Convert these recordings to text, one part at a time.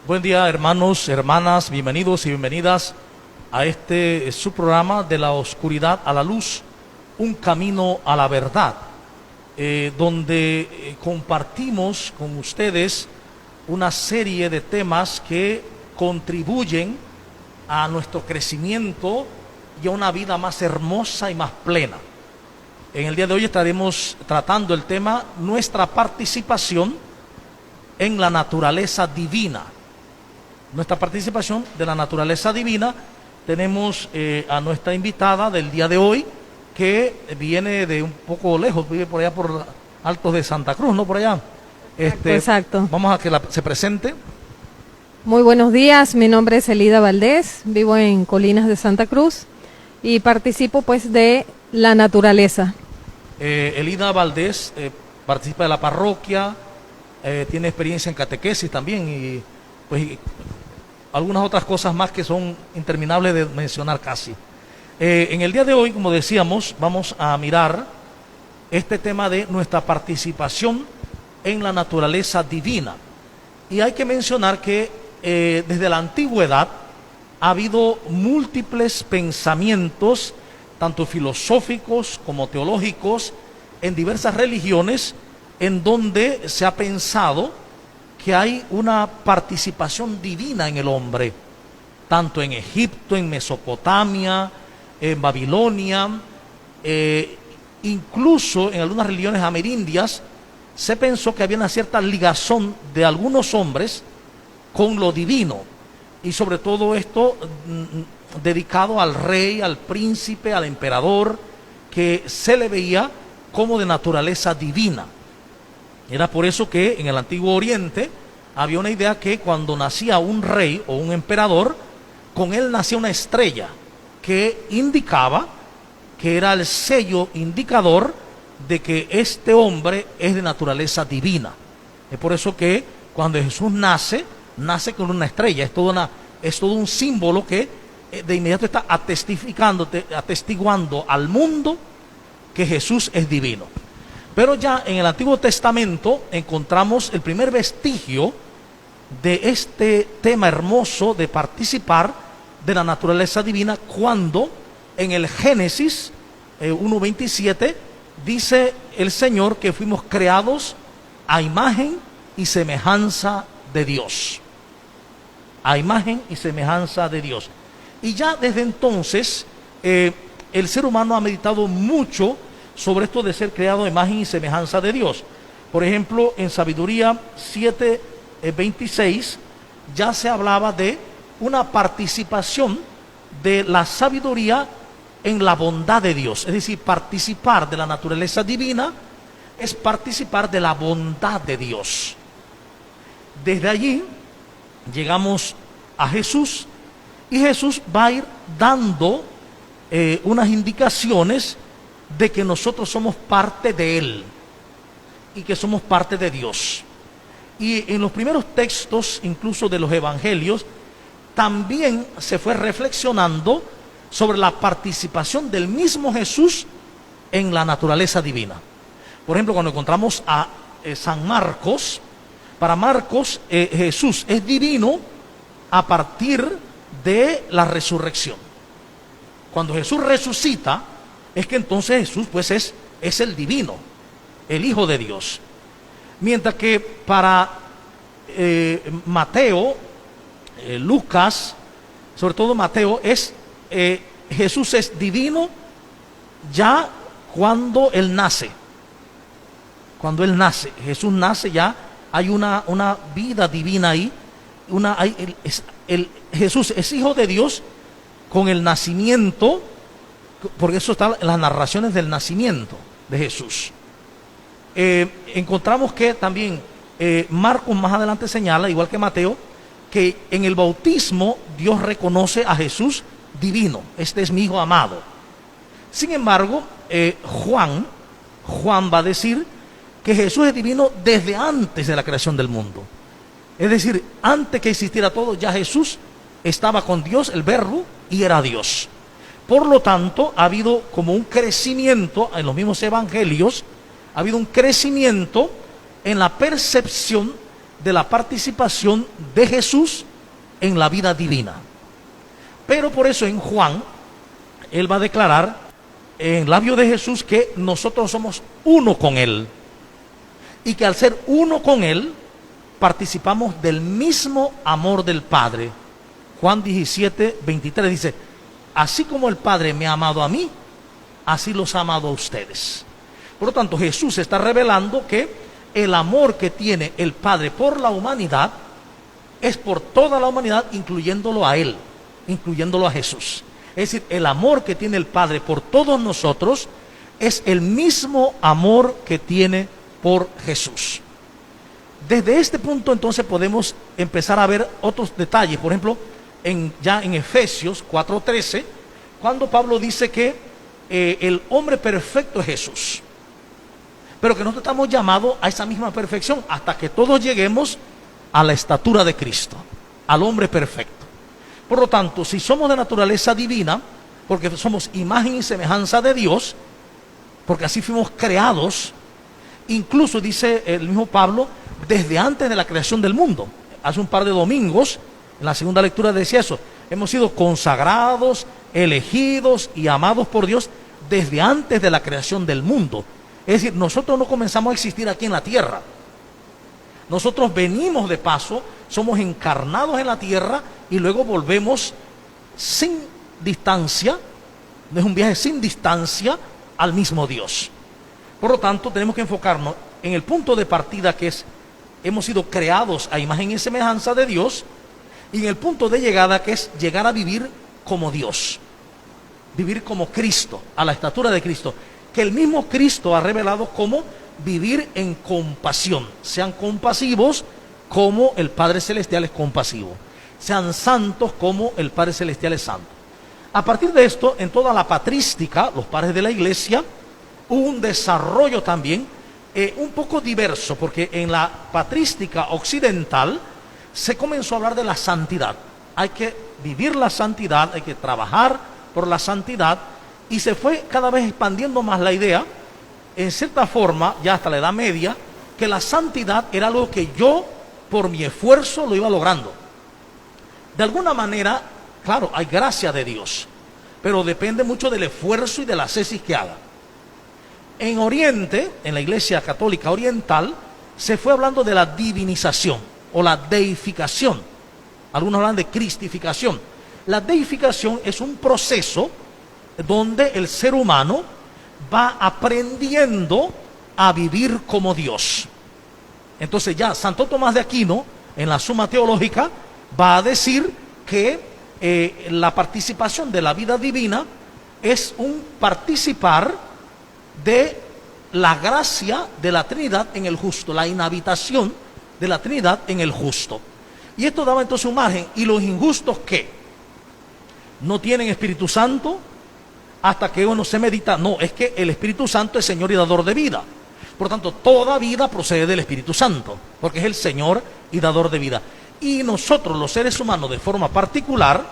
Buen día, hermanos, hermanas, bienvenidos y bienvenidas a su programa de la oscuridad a la luz, un camino a la verdad, donde compartimos con ustedes una serie de temas que contribuyen a nuestro crecimiento y a una vida más hermosa y más plena. En el día de hoy estaremos tratando el tema nuestra participación en la naturaleza divina. Nuestra participación de la naturaleza divina. Tenemos a nuestra invitada del día de hoy, que viene de un poco lejos, vive por allá por Altos de Santa Cruz, ¿no? Por allá. Exacto. Vamos a que se presente. Muy buenos días, mi nombre es Elida Valdés, vivo en Colinas de Santa Cruz y participo pues de la naturaleza. Elida Valdés participa de la parroquia, tiene experiencia en catequesis también y pues algunas otras cosas más que son interminables de mencionar casi. En el día de hoy, como decíamos, vamos a mirar este tema de nuestra participación en la naturaleza divina. Y hay que mencionar que desde la antigüedad ha habido múltiples pensamientos, tanto filosóficos como teológicos, en diversas religiones, en donde se ha pensado que hay una participación divina en el hombre, tanto en Egipto, en Mesopotamia, en Babilonia, incluso en algunas religiones amerindias, se pensó que había una cierta ligazón de algunos hombres con lo divino, y sobre todo esto dedicado al rey, al príncipe, al emperador, que se le veía como de naturaleza divina. Era por eso que en el Antiguo Oriente había una idea que cuando nacía un rey o un emperador, con él nacía una estrella que indicaba, que era el sello indicador de que este hombre es de naturaleza divina. Es por eso que cuando Jesús nace con una estrella. Es todo un símbolo que de inmediato está atestiguando al mundo que Jesús es divino. Pero ya en el Antiguo Testamento encontramos el primer vestigio de este tema hermoso de participar de la naturaleza divina, cuando en el Génesis 1:27 dice el Señor que fuimos creados a imagen y semejanza de Dios. A imagen y semejanza de Dios. Y ya desde entonces el ser humano ha meditado mucho sobre esto de ser creado a imagen y semejanza de Dios. Por ejemplo, en Sabiduría 7:26 ya se hablaba de una participación de la sabiduría en la bondad de Dios. Es decir, participar de la naturaleza divina es participar de la bondad de Dios. Desde allí llegamos a Jesús, y Jesús va a ir dando unas indicaciones de que nosotros somos parte de Él y que somos parte de Dios. Y en los primeros textos, incluso de los evangelios, también se fue reflexionando sobre la participación del mismo Jesús en la naturaleza divina. Por ejemplo, cuando encontramos a San Marcos, para Marcos Jesús es divino a partir de la resurrección. Cuando Jesús resucita, es que entonces Jesús pues es el divino, el Hijo de Dios. Mientras que para Mateo, Lucas, sobre todo Mateo, Jesús es divino ya cuando Él nace. Cuando Él nace, Jesús nace, ya hay una vida divina ahí. Jesús es Hijo de Dios con el nacimiento, porque eso está en las narraciones del nacimiento de Jesús. Encontramos que también Marcos más adelante señala, igual que Mateo, que en el bautismo Dios reconoce a Jesús divino. Este es mi Hijo amado. Sin embargo, Juan va a decir que Jesús es divino desde antes de la creación del mundo. Es decir, antes que existiera todo, ya Jesús estaba con Dios, el Verbo, y era Dios. Por lo tanto, ha habido como un crecimiento en los mismos evangelios, ha habido un crecimiento en la percepción de la participación de Jesús en la vida divina. Pero por eso en Juan, él va a declarar en labio de Jesús que nosotros somos uno con Él. Y que al ser uno con Él, participamos del mismo amor del Padre. Juan 17:23 dice, así como el Padre me ha amado a mí, así los ha amado a ustedes. Por lo tanto, Jesús está revelando que el amor que tiene el Padre por la humanidad es por toda la humanidad, incluyéndolo a Él, incluyéndolo a Jesús. Es decir, el amor que tiene el Padre por todos nosotros es el mismo amor que tiene por Jesús. Desde este punto entonces podemos empezar a ver otros detalles. Por ejemplo, ya en Efesios 4:13, cuando Pablo dice que el hombre perfecto es Jesús, pero que nosotros estamos llamados a esa misma perfección hasta que todos lleguemos a la estatura de Cristo, al hombre perfecto. Por lo tanto, si somos de naturaleza divina, porque somos imagen y semejanza de Dios, porque así fuimos creados, incluso dice el mismo Pablo, desde antes de la creación del mundo. Hace un par de domingos, en la segunda lectura decía eso, hemos sido consagrados, elegidos y amados por Dios desde antes de la creación del mundo. Es decir, nosotros no comenzamos a existir aquí en la tierra. Nosotros venimos de paso, somos encarnados en la tierra y luego volvemos sin distancia, es un viaje sin distancia al mismo Dios. Por lo tanto, tenemos que enfocarnos en el punto de partida que es, hemos sido creados a imagen y semejanza de Dios, y en el punto de llegada que es llegar a vivir como Dios, vivir como Cristo, a la estatura de Cristo, que el mismo Cristo ha revelado cómo vivir en compasión. Sean compasivos como el Padre Celestial es compasivo. Sean santos como el Padre Celestial es santo. A partir de esto, en toda la patrística, los padres de la iglesia, hubo un desarrollo también un poco diverso, porque en la patrística occidental se comenzó a hablar de la santidad. Hay que vivir la santidad, hay que trabajar por la santidad, y se fue cada vez expandiendo más la idea, en cierta forma, ya hasta la Edad Media, que la santidad era algo que yo, por mi esfuerzo, lo iba logrando. De alguna manera, claro, hay gracia de Dios, pero depende mucho del esfuerzo y de la ascesis que haga. En Oriente, en la Iglesia Católica Oriental, se fue hablando de la divinización o la deificación. Algunos hablan de cristificación. La deificación es un proceso donde el ser humano va aprendiendo a vivir como Dios. Entonces ya Santo Tomás de Aquino, en la Suma Teológica, va a decir que la participación de la vida divina es un participar de la gracia de la Trinidad en el justo, la inhabitación de la Trinidad en el justo. Y esto daba entonces un margen. ¿Y los injustos qué? ¿No tienen Espíritu Santo? Hasta que uno se medita, no, es que el Espíritu Santo es Señor y dador de vida. Por lo tanto, toda vida procede del Espíritu Santo, porque es el Señor y dador de vida. Y nosotros, los seres humanos, de forma particular,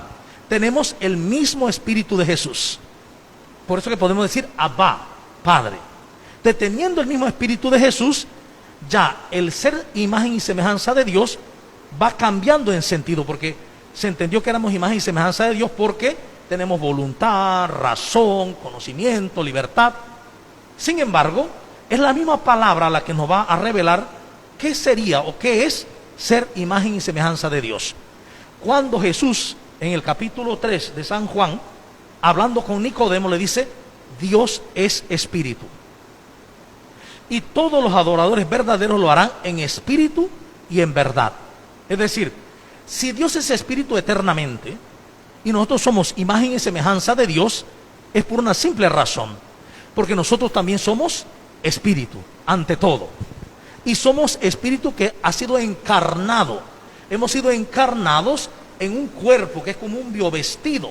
tenemos el mismo Espíritu de Jesús. Por eso que podemos decir, Abba, Padre. Teniendo el mismo Espíritu de Jesús, ya el ser imagen y semejanza de Dios va cambiando en sentido, porque se entendió que éramos imagen y semejanza de Dios porque tenemos voluntad, razón, conocimiento, libertad. Sin embargo, es la misma palabra la que nos va a revelar qué sería o qué es ser imagen y semejanza de Dios. Cuando Jesús, en el capítulo 3 de San Juan, hablando con Nicodemo, le dice, Dios es espíritu. Y todos los adoradores verdaderos lo harán en espíritu y en verdad. Es decir, si Dios es espíritu eternamente, y nosotros somos imagen y semejanza de Dios, es por una simple razón, porque nosotros también somos espíritu, ante todo, y somos espíritu que ha sido encarnado. Hemos sido encarnados en un cuerpo que es como un biovestido,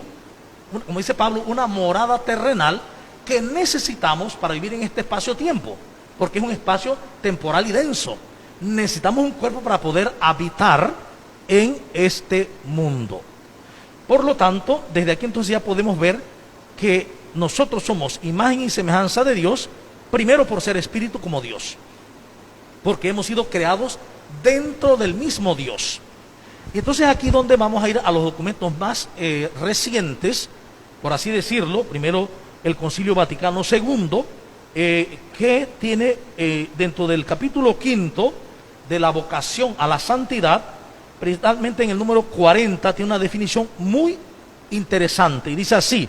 como dice Pablo, una morada terrenal que necesitamos para vivir en este espacio-tiempo, porque es un espacio temporal y denso. Necesitamos un cuerpo para poder habitar en este mundo. Por lo tanto, desde aquí entonces ya podemos ver que nosotros somos imagen y semejanza de Dios, primero por ser espíritu como Dios. porque hemos sido creados dentro del mismo Dios. Y entonces aquí donde vamos a ir a los documentos más recientes, por así decirlo. Primero el Concilio Vaticano II, que tiene dentro del capítulo 5 de la vocación a la santidad, principalmente en el número 40, tiene una definición muy interesante y dice así: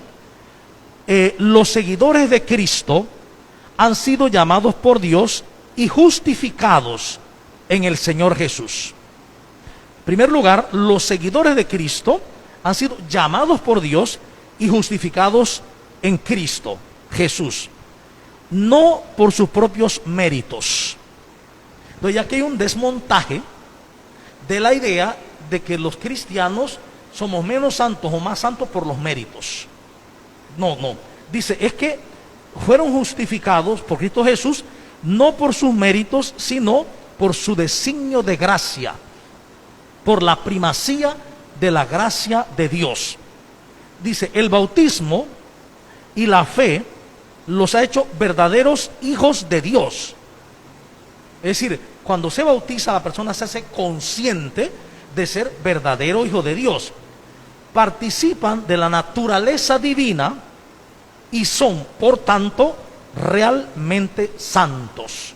los seguidores de Cristo han sido llamados por Dios y justificados en el Señor Jesús. En primer lugar, los seguidores de Cristo han sido llamados por Dios y justificados en Cristo Jesús, no por sus propios méritos. Entonces, aquí hay un desmontaje de la idea de que los cristianos somos menos santos o más santos por los méritos. No. Dice, es que fueron justificados por Cristo Jesús no por sus méritos, sino por su designio de gracia, por la primacía de la gracia de Dios. Dice, el bautismo y la fe los ha hecho verdaderos hijos de Dios. Es decir, cuando se bautiza, la persona se hace consciente de ser verdadero hijo de Dios. Participan de la naturaleza divina y son, por tanto, realmente santos.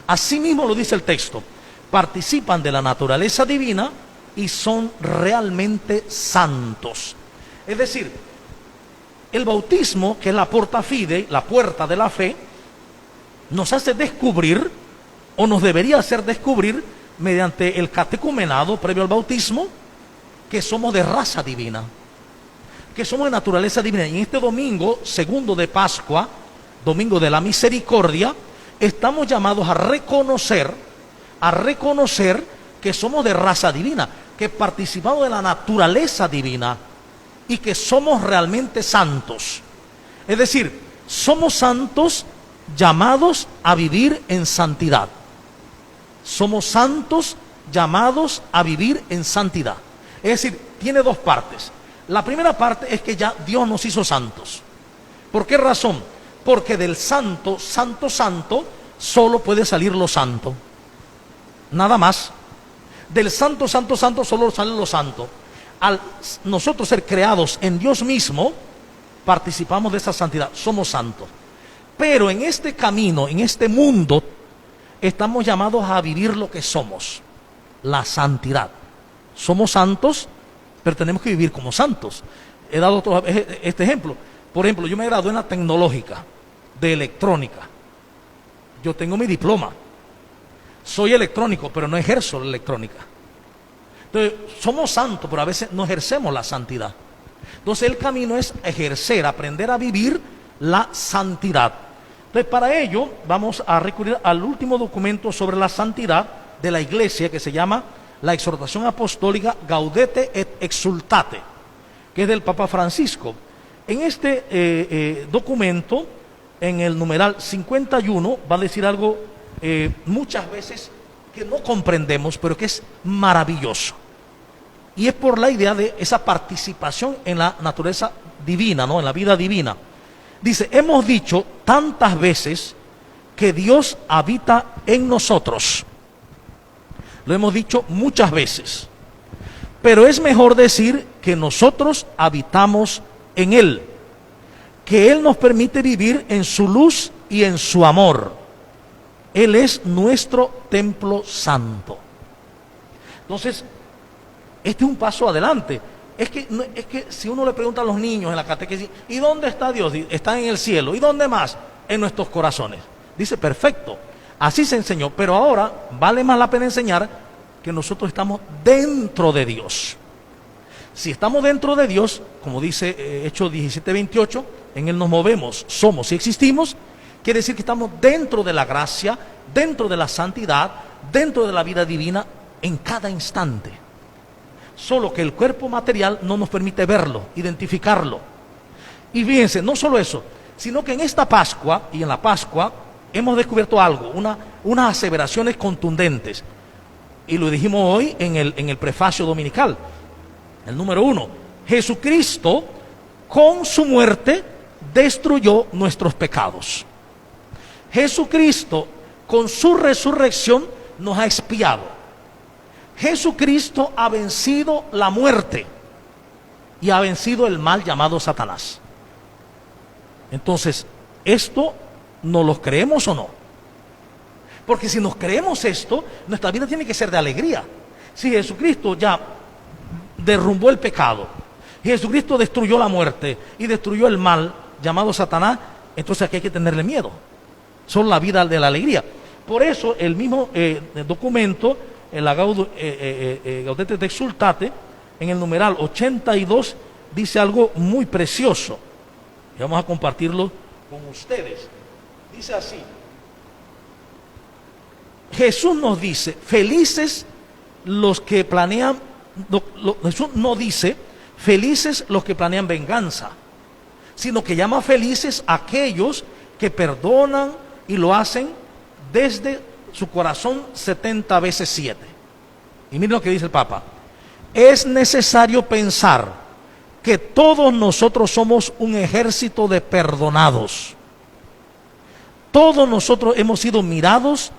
Así mismo lo dice el texto: participan de la naturaleza divina y son realmente santos. Es decir, el bautismo, que es la porta fidei, la puerta de la fe, nos hace descubrir, o nos debería hacer descubrir, mediante el catecumenado previo al bautismo, que somos de raza divina, que somos de naturaleza divina. Y en este domingo segundo de Pascua, domingo de la misericordia, estamos llamados a reconocer que somos de raza divina, que participamos de la naturaleza divina y que somos realmente santos. Es decir, somos santos llamados a vivir en santidad. Somos santos llamados a vivir en santidad. Es decir, tiene dos partes. La primera parte es que ya Dios nos hizo santos. ¿Por qué razón? Porque del santo, santo, solo puede salir lo santo. Nada más. Del santo, solo sale lo santo. Al nosotros ser creados en Dios mismo, participamos de esa santidad, somos santos. Pero en este camino, en este mundo, estamos llamados a vivir lo que somos, la santidad. Somos santos, pero tenemos que vivir como santos. He dado este ejemplo. Por ejemplo, yo me gradué en la tecnológica de electrónica. Yo tengo mi diploma. Soy electrónico, pero no ejerzo la electrónica. Entonces, somos santos, pero a veces no ejercemos la santidad. Entonces, el camino es ejercer, aprender a vivir la santidad. Entonces, para ello, vamos a recurrir al último documento sobre la santidad de la Iglesia, que se llama la exhortación apostólica Gaudete et Exsultate, que es del Papa Francisco. En este documento, en el numeral 51, va a decir algo muchas veces que no comprendemos, pero que es maravilloso. Y es por la idea de esa participación en la naturaleza divina, ¿no? En la vida divina. Dice, hemos dicho tantas veces que Dios habita en nosotros. Lo hemos dicho muchas veces. Pero es mejor decir que nosotros habitamos en Él, que Él nos permite vivir en su luz y en su amor. Él es nuestro templo santo. Entonces, este es un paso adelante. Es que si uno le pregunta a los niños en la catequesis, ¿y dónde está Dios? Está en el cielo. ¿Y dónde más? En nuestros corazones. Dice, perfecto. Así se enseñó. Pero ahora vale más la pena enseñar que nosotros estamos dentro de Dios. Si estamos dentro de Dios, como dice Hechos 17:28, en Él nos movemos, somos y existimos. Quiere decir que estamos dentro de la gracia, dentro de la santidad, dentro de la vida divina en cada instante. Solo que el cuerpo material no nos permite verlo, identificarlo. Y fíjense, no solo eso, sino que en esta Pascua y en la Pascua hemos descubierto algo, unas aseveraciones contundentes. Y lo dijimos hoy en el prefacio dominical. El número 1, Jesucristo con su muerte destruyó nuestros pecados. Jesucristo con su resurrección nos ha expiado. Jesucristo ha vencido la muerte y ha vencido el mal llamado Satanás. Entonces, ¿esto nos lo creemos o no? Porque si nos creemos esto, nuestra vida tiene que ser de alegría. Si Jesucristo ya derrumbó el pecado, y Jesucristo destruyó la muerte y destruyó el mal llamado Satanás, entonces aquí hay que tenerle miedo. Son la vida de la alegría. Por eso el mismo documento, la Gaudete et Exsultate, en el numeral 82, dice algo muy precioso. Y vamos a compartirlo con ustedes. Dice así: Jesús nos dice, felices los que planean, Jesús no dice, felices los que planean venganza, sino que llama felices a aquellos que perdonan y lo hacen desde su corazón 70 veces 7. Y miren lo que dice el Papa: es necesario pensar que todos nosotros somos un ejército de perdonados. Todos nosotros hemos sido mirados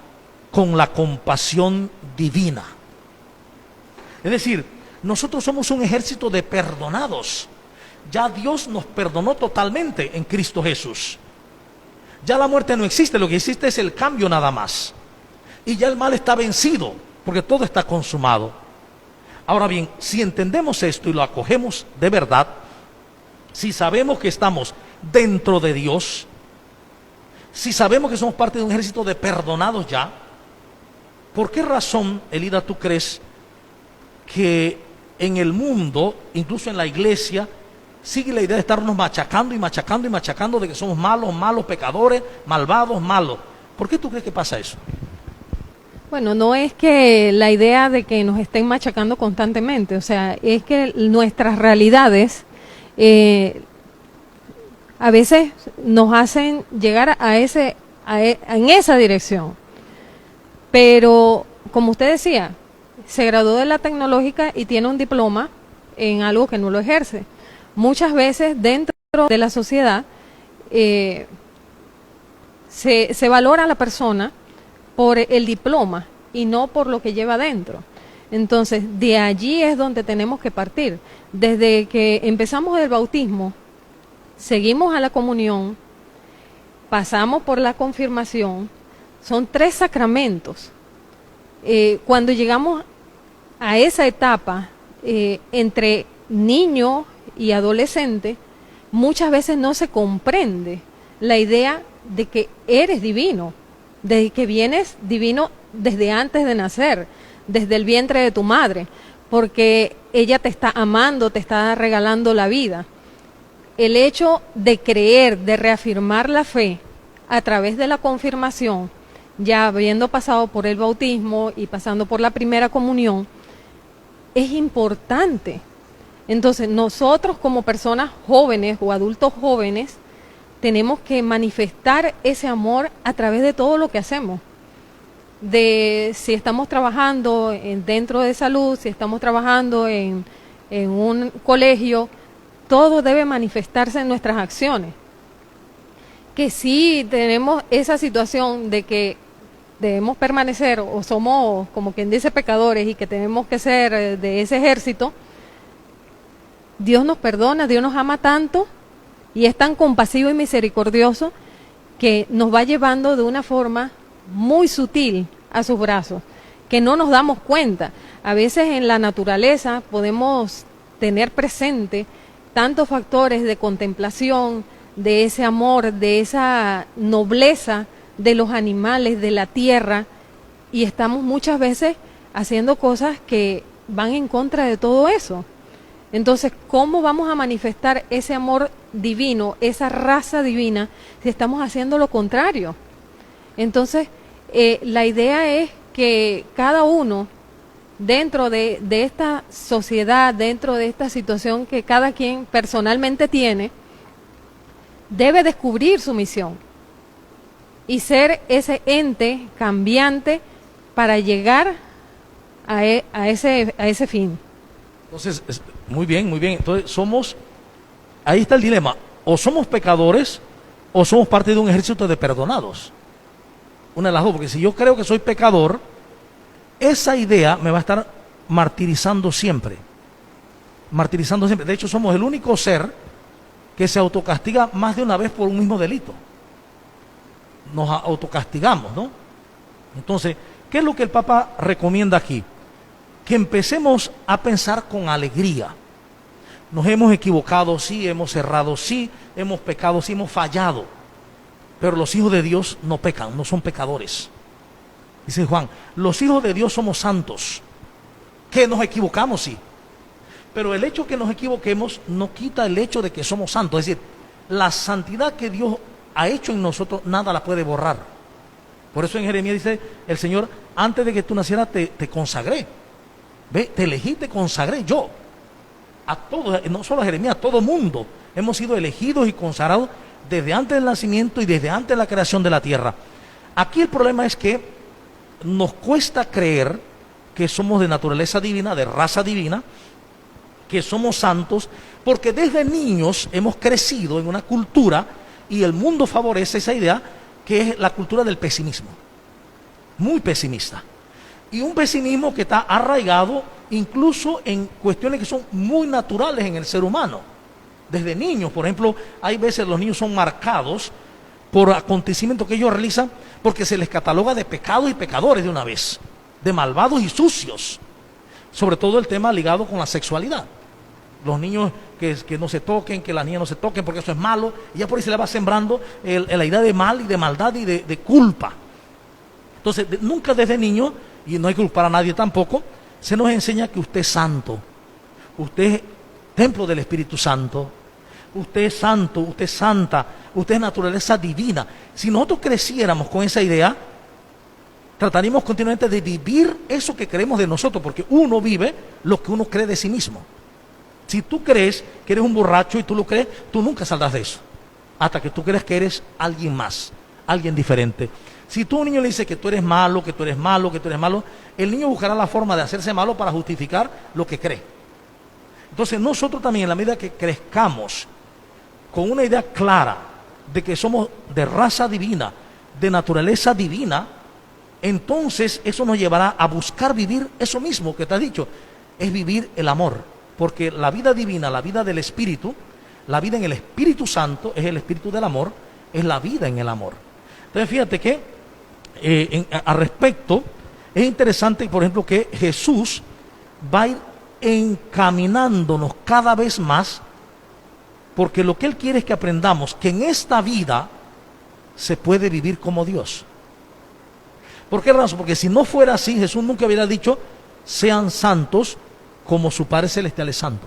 con la compasión divina. Es decir, nosotros somos un ejército de perdonados. Ya Dios nos perdonó totalmente en Cristo Jesús. Ya la muerte no existe, lo que existe es el cambio nada más. Y ya el mal está vencido, porque todo está consumado. Ahora bien, si entendemos esto y lo acogemos de verdad, si sabemos que estamos dentro de Dios, si sabemos que somos parte de un ejército de perdonados ya, ¿por qué razón, Elida, tú crees que en el mundo, incluso en la iglesia, sigue la idea de estarnos machacando y machacando y machacando de que somos malos, malos, pecadores, malvados, malos? ¿Por qué tú crees que pasa eso? Bueno, no es que la idea de que nos estén machacando constantemente, o sea, es que nuestras realidades a veces nos hacen llegar en esa dirección. Pero, como usted decía, se graduó de la tecnológica y tiene un diploma en algo que no lo ejerce. Muchas veces dentro de la sociedad se valora a la persona por el diploma y no por lo que lleva adentro. Entonces, de allí es donde tenemos que partir. Desde que empezamos el bautismo, seguimos a la comunión, pasamos por la confirmación, son 3 sacramentos. Cuando llegamos a esa etapa, entre niño y adolescente, muchas veces no se comprende la idea de que eres divino, de que vienes divino desde antes de nacer, desde el vientre de tu madre, porque ella te está amando, te está regalando la vida. El hecho de creer, de reafirmar la fe a través de la confirmación, ya habiendo pasado por el bautismo y pasando por la primera comunión, es importante. Entonces, nosotros como personas jóvenes o adultos jóvenes, tenemos que manifestar ese amor a través de todo lo que hacemos. De si estamos trabajando dentro de salud, si estamos trabajando en un colegio, todo debe manifestarse en nuestras acciones. Que si tenemos esa situación de que debemos permanecer o somos, como quien dice, pecadores y que tenemos que ser de ese ejército, Dios nos perdona, Dios nos ama tanto y es tan compasivo y misericordioso que nos va llevando de una forma muy sutil a sus brazos, que no nos damos cuenta. A veces en la naturaleza podemos tener presente tantos factores de contemplación, de ese amor, de esa nobleza de los animales, de la tierra, y estamos muchas veces haciendo cosas que van en contra de todo eso. Entonces, ¿cómo vamos a manifestar ese amor divino, esa raza divina, si estamos haciendo lo contrario? Entonces, la idea es que cada uno, dentro de esta sociedad, dentro de esta situación que cada quien personalmente tiene, debe descubrir su misión y ser ese ente cambiante para llegar a ese fin. Entonces, muy bien, muy bien. Entonces ahí está el dilema: o somos pecadores o somos parte de un ejército de perdonados. una de las dos, porque si yo creo que soy pecador, esa idea me va a estar martirizando siempre. Martirizando siempre. De hecho, somos el único ser que se autocastiga más de una vez por un mismo delito. Nos autocastigamos, ¿no? Entonces, ¿qué es lo que el Papa recomienda aquí? Que empecemos a pensar con alegría. Nos hemos equivocado, sí, hemos errado, sí, hemos pecado, sí, hemos fallado. Pero los hijos de Dios no pecan, no son pecadores. Dice Juan, los hijos de Dios somos santos. Que nos equivocamos, sí. Pero el hecho que nos equivoquemos no quita el hecho de que somos santos. Es decir, la santidad que Dios ha hecho en nosotros, nada la puede borrar. Por eso en Jeremías dice el Señor, antes de que tú nacieras te consagré. ¿Ve? Te elegí, te consagré yo. A todos, no solo a Jeremías, a todo mundo. Hemos sido elegidos y consagrados desde antes del nacimiento y desde antes de la creación de la tierra. Aquí el problema es que nos cuesta creer que somos de naturaleza divina, de raza divina, que somos santos, porque desde niños hemos crecido en una cultura y el mundo favorece esa idea, que es la cultura del pesimismo. Muy pesimista. Y un pesimismo que está arraigado incluso en cuestiones que son muy naturales en el ser humano. Desde niños, por ejemplo, hay veces los niños son marcados por acontecimientos que ellos realizan porque se les cataloga de pecados y pecadores de una vez, de malvados y sucios. Sobre todo el tema ligado con la sexualidad. Los niños que no se toquen, que las niñas no se toquen porque eso es malo, y ya por ahí se le va sembrando la idea de mal y de maldad y de culpa. Entonces, nunca desde niño, y no hay que culpar a nadie tampoco, se nos enseña que usted es santo, usted es templo del Espíritu Santo, usted es santo, usted es santa, usted es naturaleza divina. Si nosotros creciéramos con esa idea, trataríamos continuamente de vivir eso que creemos de nosotros, porque uno vive lo que uno cree de sí mismo. Si tú crees que eres un borracho y tú lo crees, tú nunca saldrás de eso, hasta que tú creas que eres alguien más, alguien diferente. Si tú a un niño le dices que tú eres malo, que tú eres malo, que tú eres malo, el niño buscará la forma de hacerse malo para justificar lo que cree. Entonces nosotros también, en la medida que crezcamos con una idea clara de que somos de raza divina, de naturaleza divina, entonces eso nos llevará a buscar vivir eso mismo que te has dicho, es vivir el amor. Porque la vida divina, la vida del Espíritu, la vida en el Espíritu Santo es el Espíritu del amor, es la vida en el amor. Entonces fíjate que al respecto es interesante, por ejemplo, que Jesús va a ir encaminándonos cada vez más, porque lo que Él quiere es que aprendamos que en esta vida se puede vivir como Dios. ¿Por qué razón? Porque si no fuera así, Jesús nunca hubiera dicho, sean santos como su Padre Celestial es santo.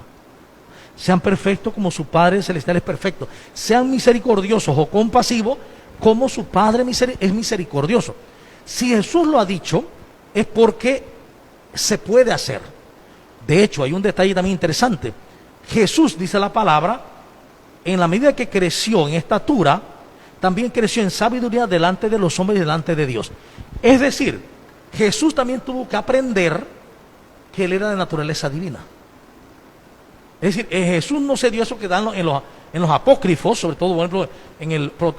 Sean perfectos como su Padre Celestial es perfecto. Sean misericordiosos o compasivos como su Padre es misericordioso. Si Jesús lo ha dicho, es porque se puede hacer. De hecho, hay un detalle también interesante. Jesús, dice la palabra, en la medida que creció en estatura, también creció en sabiduría delante de los hombres y delante de Dios. Es decir, Jesús también tuvo que aprender que Él era de naturaleza divina. Es decir, Jesús no se dio eso que dan en los apócrifos, sobre todo, por ejemplo, en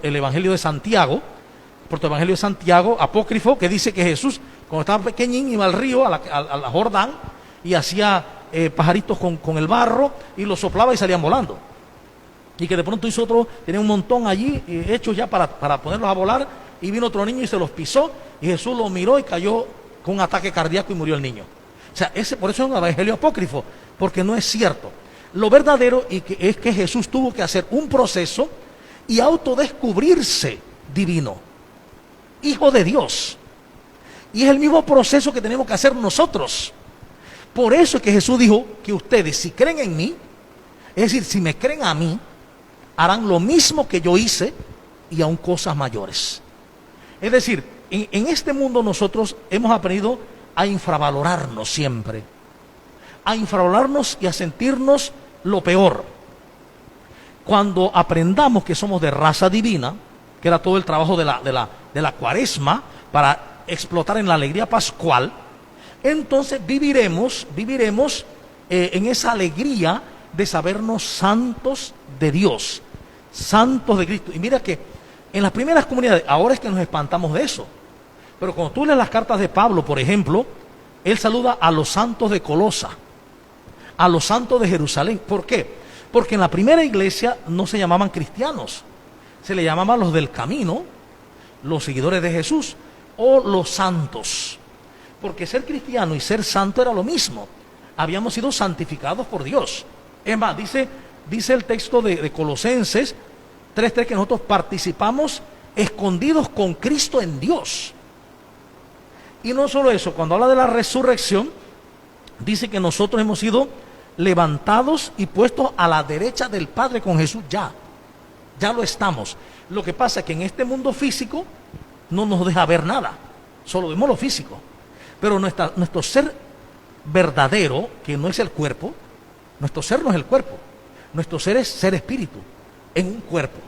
el Evangelio de Santiago, el protoevangelio de Santiago, apócrifo, que dice que Jesús, cuando estaba pequeñín, iba al río, a la Jordán, y hacía pajaritos con el barro, y los soplaba y salían volando. Y que de pronto hizo otro, tenía un montón allí, hechos ya para ponerlos a volar, y vino otro niño y se los pisó, y Jesús lo miró y cayó con un ataque cardíaco y murió el niño. O sea, por eso es un evangelio apócrifo, porque no es cierto. Lo verdadero es que Jesús tuvo que hacer un proceso y autodescubrirse divino, hijo de Dios. Y es el mismo proceso que tenemos que hacer nosotros. Por eso es que Jesús dijo que ustedes, si creen en mí, es decir, si me creen a mí, harán lo mismo que yo hice y aún cosas mayores. Es decir, en este mundo nosotros hemos aprendido a infravalorarnos siempre, a infravalorarnos y a sentirnos lo peor. Cuando aprendamos que somos de raza divina, que era todo el trabajo de la cuaresma para explotar en la alegría pascual, entonces viviremos en esa alegría de sabernos santos de Dios, santos de Cristo. Y mira que en las primeras comunidades, ahora es que nos espantamos de eso, Pero cuando tú lees las cartas de Pablo, por ejemplo, él saluda a los santos de Colosa, a los santos de Jerusalén. ¿Por qué? Porque en la primera iglesia no se llamaban cristianos, se le llamaban los del camino, los seguidores de Jesús o los santos. Porque ser cristiano y ser santo era lo mismo. Habíamos sido santificados por Dios. Es más, dice el texto de Colosenses 3:3 que nosotros participamos escondidos con Cristo en Dios. Y no solo eso, cuando habla de la resurrección, dice que nosotros hemos sido levantados y puestos a la derecha del Padre con Jesús ya lo estamos. Lo que pasa es que en este mundo físico no nos deja ver nada, solo vemos lo físico. Pero nuestro ser verdadero, que no es el cuerpo, nuestro ser no es el cuerpo, nuestro ser es ser espíritu, en un cuerpo,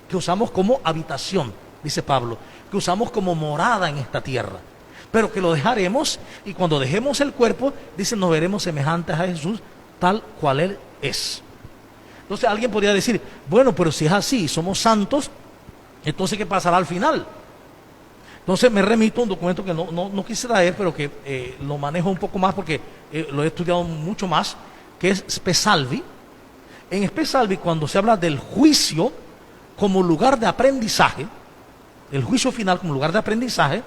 que usamos como habitación, dice Pablo, que usamos como morada en esta tierra, pero que lo dejaremos, y cuando dejemos el cuerpo, dice, nos veremos semejantes a Jesús, tal cual Él es. Entonces alguien podría decir, bueno, pero si es así, somos santos, entonces ¿qué pasará al final? Entonces me remito a un documento que no quise traer, pero que lo manejo un poco más porque lo he estudiado mucho más, que es Spesalvi. En Spesalvi, cuando se habla del juicio como lugar de aprendizaje, el juicio final como lugar de aprendizaje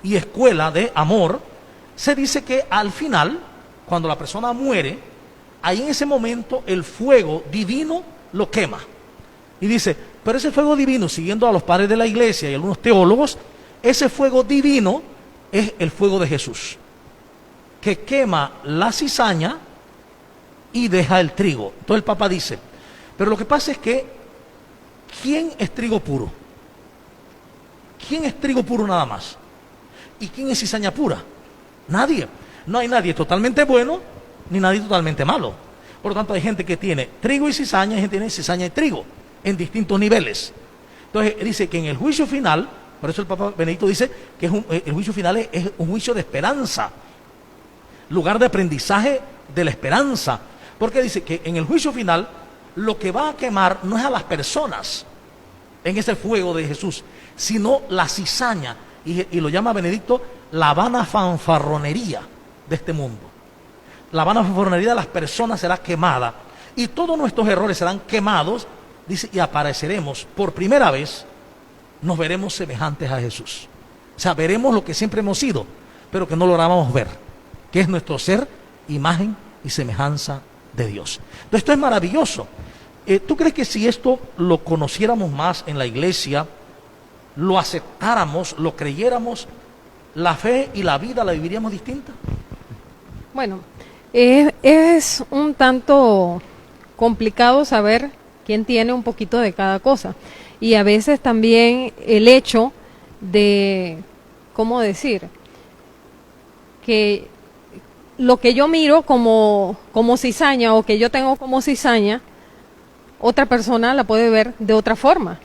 y escuela de amor, se dice que al final, cuando la persona muere, ahí en ese momento el fuego divino lo quema. Y dice, pero ese fuego divino, siguiendo a los padres de la iglesia y algunos teólogos, ese fuego divino es el fuego de Jesús, que quema la cizaña y deja el trigo. Entonces el Papa dice, pero lo que pasa es que, ¿quién es trigo puro? ¿Quién es trigo puro nada más? ¿Y quién es cizaña pura? Nadie. No hay nadie totalmente bueno, ni nadie totalmente malo. Por lo tanto, hay gente que tiene trigo y cizaña, y gente que tiene cizaña y trigo, en distintos niveles. Entonces dice que en el juicio final, por eso el Papa Benedicto dice que el juicio final es un juicio de esperanza, lugar de aprendizaje de la esperanza, porque dice que en el juicio final lo que va a quemar no es a las personas en ese fuego de Jesús, sino la cizaña, y lo llama Benedicto la vana fanfarronería de este mundo. La vana fanfarronería de las personas será quemada, y todos nuestros errores serán quemados, dice, y apareceremos por primera vez, nos veremos semejantes a Jesús. O sea, veremos lo que siempre hemos sido, pero que no lográbamos ver, que es nuestro ser, imagen y semejanza de Dios. Entonces, esto es maravilloso. ¿Tú crees que si esto lo conociéramos más en la iglesia, lo aceptáramos, lo creyéramos, la fe y la vida la viviríamos distinta? Bueno, es un tanto complicado saber quién tiene un poquito de cada cosa. Y a veces también el hecho de, ¿cómo decir? Que lo que yo miro como cizaña o que yo tengo como cizaña, otra persona la puede ver de otra forma.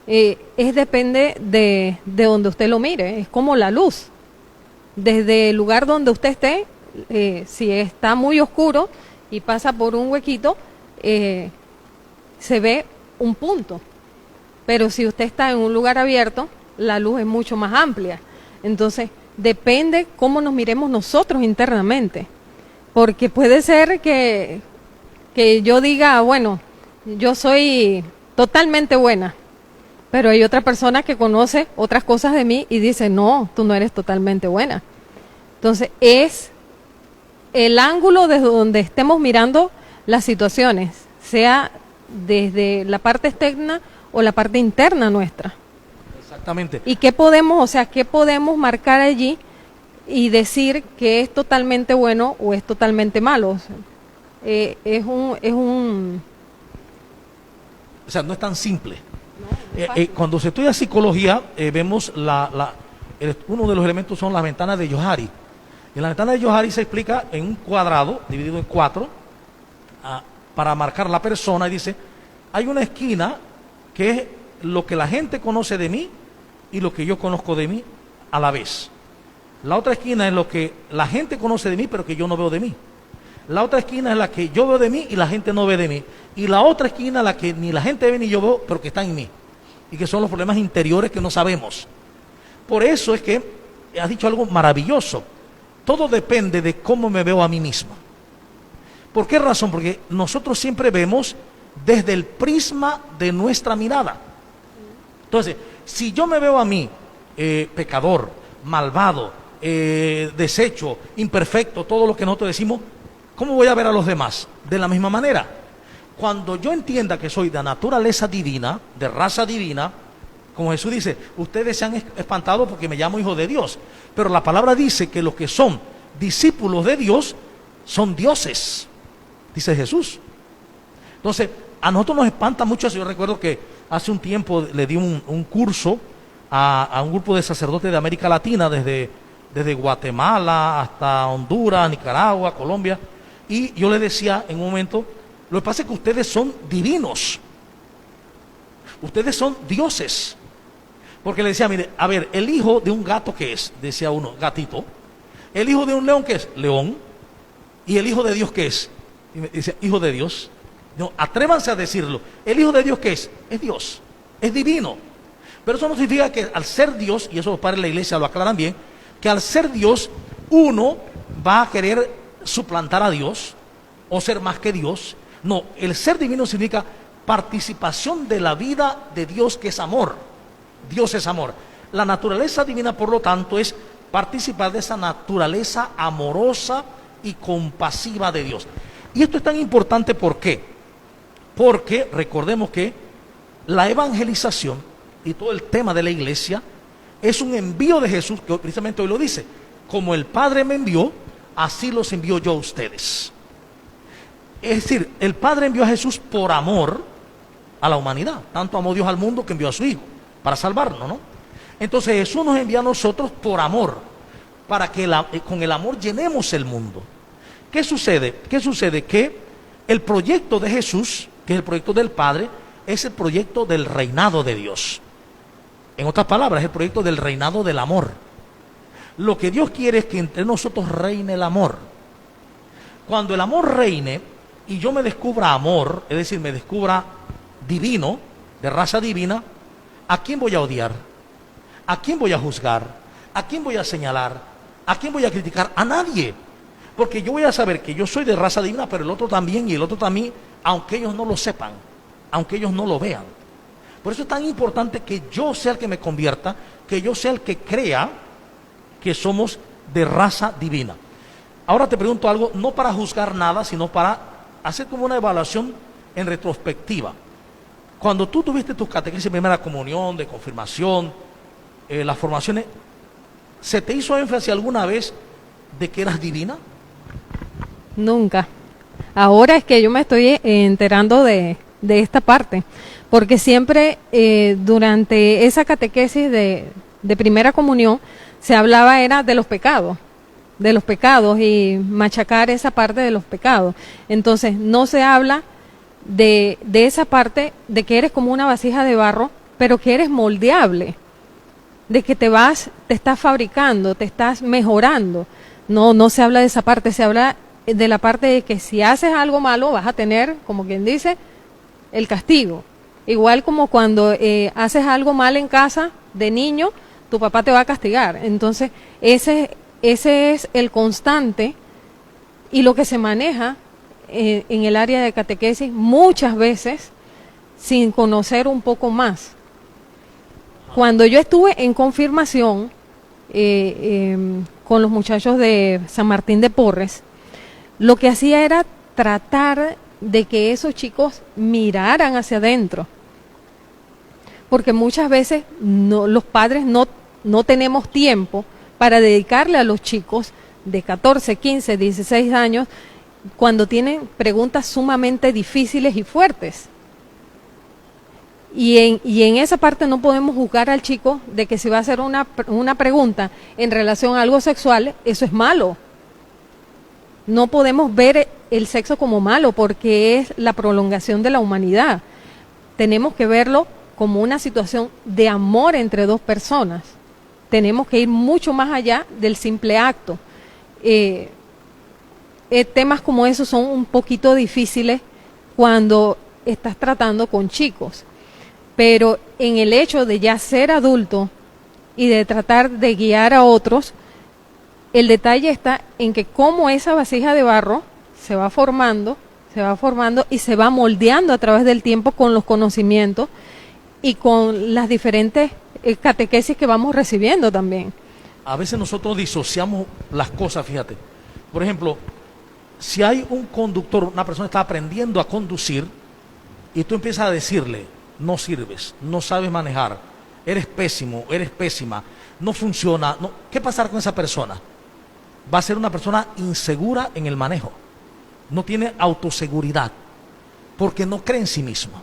Depende de donde usted lo mire, es como la luz. Desde el lugar donde usted esté, si está muy oscuro y pasa por un huequito, se ve un punto. Pero si usted está en un lugar abierto, la luz es mucho más amplia. Entonces, depende cómo nos miremos nosotros internamente. Porque puede ser que yo diga, bueno, yo soy totalmente buena, pero hay otra persona que conoce otras cosas de mí y dice, no, tú no eres totalmente buena. Entonces, es el ángulo desde donde estemos mirando las situaciones, sea desde la parte externa o la parte interna nuestra. Exactamente. ¿Y qué podemos, qué podemos marcar allí y decir que es totalmente bueno o es totalmente malo? O sea, o sea, no es tan simple. Cuando se estudia psicología, vemos uno de los elementos son las ventanas de Johari. En la ventana de Johari se explica en un cuadrado dividido en 4 para marcar la persona, y dice, hay una esquina que es lo que la gente conoce de mí y lo que yo conozco de mí a la vez. La otra esquina es lo que la gente conoce de mí, pero que yo no veo de mí. La otra esquina es la que yo veo de mí y la gente no ve de mí. Y la otra esquina, la que ni la gente ve ni yo veo, pero que está en mí. Y que son los problemas interiores que no sabemos. Por eso es que has dicho algo maravilloso. Todo depende de cómo me veo a mí mismo. ¿Por qué razón? Porque nosotros siempre vemos desde el prisma de nuestra mirada. Entonces, si yo me veo a mí pecador, malvado, deshecho, imperfecto, todo lo que nosotros decimos, ¿cómo voy a ver a los demás? De la misma manera. Cuando yo entienda que soy de naturaleza divina, de raza divina, como Jesús dice, ustedes se han espantado porque me llamo hijo de Dios, pero la palabra dice que los que son discípulos de Dios son dioses, dice Jesús. Entonces, a nosotros nos espanta mucho eso. Yo recuerdo que hace un tiempo le di un curso a un grupo de sacerdotes de América Latina, desde Guatemala hasta Honduras, Nicaragua, Colombia, y yo le decía en un momento, lo que pasa es que ustedes son divinos, ustedes son dioses, porque le decía, mire, a ver, el hijo de un gato, ¿qué es? Decía uno, gatito. El hijo de un león, ¿qué es? León. Y el hijo de Dios, ¿qué es? Y me decía, hijo de Dios. No, atrévanse a decirlo. ¿El hijo de Dios qué es? Es Dios, es divino. Pero eso no significa que al ser Dios, y eso los padres de la iglesia lo aclaran bien, que al ser Dios uno va a querer suplantar a Dios o ser más que Dios. No, el ser divino significa participación de la vida de Dios, que es amor. Dios es amor. La naturaleza divina, por lo tanto, es participar de esa naturaleza amorosa y compasiva de Dios. Y esto es tan importante, ¿por qué? Porque recordemos que la evangelización y todo el tema de la iglesia es un envío de Jesús, que precisamente hoy lo dice, como el Padre me envió, así los envío yo a ustedes. Es decir, el Padre envió a Jesús por amor a la humanidad. Tanto amó Dios al mundo que envió a su Hijo para salvarnos, ¿no? Entonces Jesús nos envía a nosotros por amor, para que con el amor llenemos el mundo. ¿Qué sucede? ¿Qué sucede? Que el proyecto de Jesús, que es el proyecto del Padre, es el proyecto del reinado de Dios. En otras palabras, es el proyecto del reinado del amor. Lo que Dios quiere es que entre nosotros reine el amor. Cuando el amor reine y yo me descubra amor, es decir, me descubra divino, de raza divina, ¿a quién voy a odiar? ¿A quién voy a juzgar? ¿A quién voy a señalar? ¿A quién voy a criticar? A nadie. Porque yo voy a saber que yo soy de raza divina, pero el otro también, y el otro también, aunque ellos no lo sepan, aunque ellos no lo vean. Por eso es tan importante que yo sea el que me convierta, que yo sea el que crea que somos de raza divina. Ahora te pregunto algo, no para juzgar nada, sino para hacer como una evaluación en retrospectiva. Cuando tú tuviste tus catequesis de primera comunión, de confirmación, las formaciones, ¿se te hizo énfasis alguna vez de que eras divina? Nunca. Ahora es que yo me estoy enterando de esta parte, porque siempre durante esa catequesis de primera comunión se hablaba era de los pecados y machacar esa parte de los pecados. Entonces no se habla de esa parte de que eres como una vasija de barro, pero que eres moldeable, de que te estás fabricando, te estás mejorando. No se habla de esa parte, se habla de la parte de que si haces algo malo vas a tener, como quien dice, el castigo. Igual como cuando haces algo mal en casa de niño, tu papá te va a castigar. Entonces ese es el constante y lo que se maneja en el área de catequesis muchas veces sin conocer un poco más. Cuando yo estuve en confirmación con los muchachos de San Martín de Porres, lo que hacía era tratar de que esos chicos miraran hacia adentro, porque muchas veces los padres no tenemos tiempo para dedicarle a los chicos de 14, 15, 16 años cuando tienen preguntas sumamente difíciles y fuertes. Y en esa parte no podemos juzgar al chico de que si va a hacer una pregunta en relación a algo sexual, eso es malo. No podemos ver el sexo como malo porque es la prolongación de la humanidad. Tenemos que verlo como una situación de amor entre dos personas. Tenemos que ir mucho más allá del simple acto. Temas como esos son un poquito difíciles cuando estás tratando con chicos. Pero en el hecho de ya ser adulto y de tratar de guiar a otros, el detalle está en que cómo esa vasija de barro se va formando y se va moldeando a través del tiempo con los conocimientos y con las diferentes catequesis que vamos recibiendo también. A veces nosotros disociamos las cosas, fíjate. Por ejemplo, si hay un conductor, una persona está aprendiendo a conducir y tú empiezas a decirle, no sirves, no sabes manejar, eres pésimo, eres pésima, no funciona, no, ¿qué pasará con esa persona? Va a ser una persona insegura en el manejo, no tiene autoseguridad, porque no cree en sí mismo.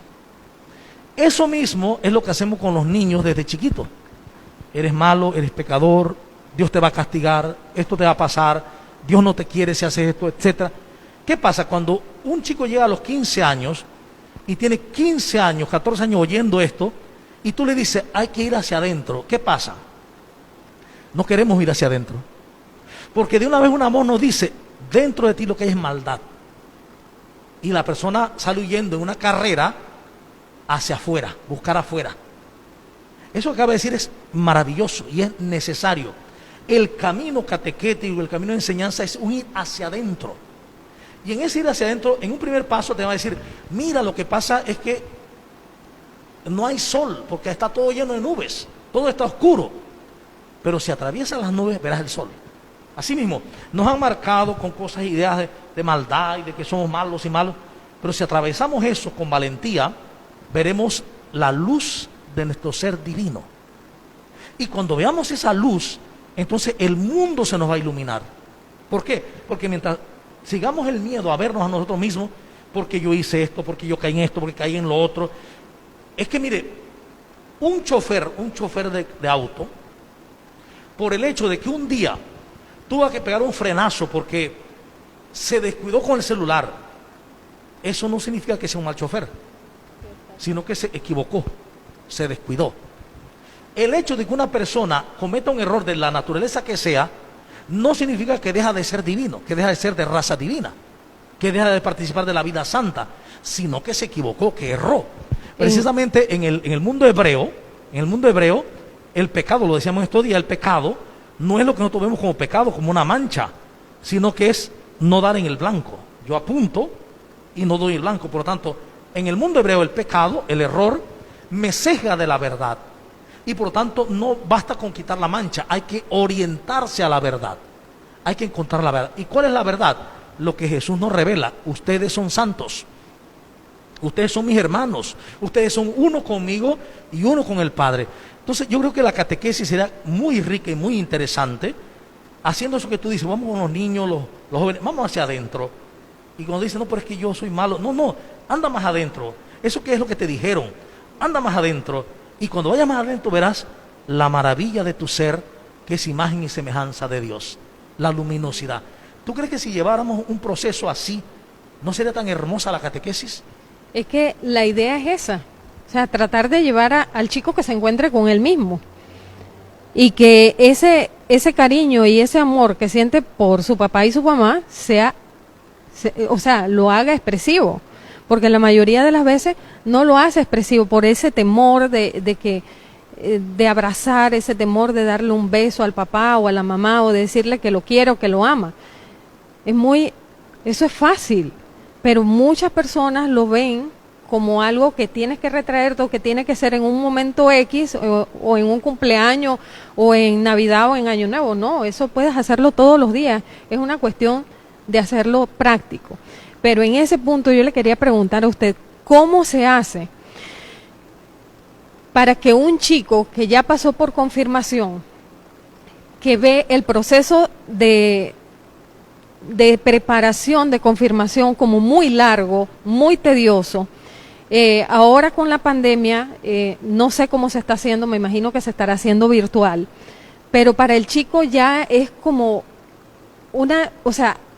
Eso mismo es lo que hacemos con los niños desde chiquitos. Eres malo, eres pecador, Dios te va a castigar, esto te va a pasar, Dios no te quiere si haces esto, etc. ¿Qué pasa cuando un chico llega a los 15 años y tiene 15 años, 14 años oyendo esto, y tú le dices, hay que ir hacia adentro? ¿Qué pasa? No queremos ir hacia adentro. Porque de una vez un amor nos dice, dentro de ti lo que hay es maldad. Y la persona sale huyendo en una carrera hacia afuera, buscar afuera. Eso que acaba de decir es maravilloso y es necesario. El camino catequético, el camino de enseñanza es un ir hacia adentro. Y en ese ir hacia adentro, en un primer paso te va a decir, mira, lo que pasa es que no hay sol, porque está todo lleno de nubes, todo está oscuro. Pero si atraviesas las nubes, verás el sol. Así mismo, nos han marcado con cosas, ideas de maldad y de que somos malos y malos. Pero si atravesamos eso con valentía, veremos la luz de nuestro ser divino. Y cuando veamos esa luz, entonces el mundo se nos va a iluminar. ¿Por qué? Porque mientras sigamos el miedo a vernos a nosotros mismos, porque yo hice esto, porque yo caí en esto, porque caí en lo otro. Es que mire, un chofer de auto, por el hecho de que un día tuvo que pegar un frenazo porque se descuidó con el celular, eso no significa que sea un mal chofer, sino que se equivocó, se descuidó. El hecho de que una persona cometa un error de la naturaleza que sea, no significa que deja de ser divino, que deja de ser de raza divina, que deja de participar de la vida santa, sino que se equivocó, que erró. Precisamente en el mundo hebreo, el pecado, lo decíamos estos días, el pecado no es lo que nosotros vemos como pecado, como una mancha, sino que es no dar en el blanco. Yo apunto y no doy el blanco. Por lo tanto, en el mundo hebreo el pecado, el error, me ceja de la verdad. Y por lo tanto no basta con quitar la mancha, hay que orientarse a la verdad. Hay que encontrar la verdad. ¿Y cuál es la verdad? Lo que Jesús nos revela. Ustedes son santos. Ustedes son mis hermanos. Ustedes son uno conmigo y uno con el Padre. Entonces yo creo que la catequesis será muy rica y muy interesante, haciendo eso que tú dices, vamos con los niños, los jóvenes, vamos hacia adentro. Y cuando dicen, no, pero es que yo soy malo, no, anda más adentro. ¿Eso qué es lo que te dijeron? Anda más adentro. Y cuando vayas más adentro verás la maravilla de tu ser, que es imagen y semejanza de Dios, la luminosidad. ¿Tú crees que si lleváramos un proceso así, no sería tan hermosa la catequesis? Es que la idea es esa. O sea, tratar de llevar al chico que se encuentre con él mismo. Y que ese cariño y ese amor que siente por su papá y su mamá lo haga expresivo. Porque la mayoría de las veces no lo hace expresivo por ese temor de abrazar, ese temor de darle un beso al papá o a la mamá o de decirle que lo quiere o que lo ama. Eso es fácil, pero muchas personas lo ven como algo que tienes que retraerte o que tiene que ser en un momento X o en un cumpleaños o en Navidad o en Año Nuevo. No, eso puedes hacerlo todos los días. Es una cuestión de hacerlo práctico. Pero en ese punto yo le quería preguntar a usted, ¿cómo se hace para que un chico que ya pasó por confirmación, que ve el proceso de preparación de confirmación como muy largo, muy tedioso, ahora con la pandemia, no sé cómo se está haciendo, me imagino que se estará haciendo virtual, pero para el chico ya es como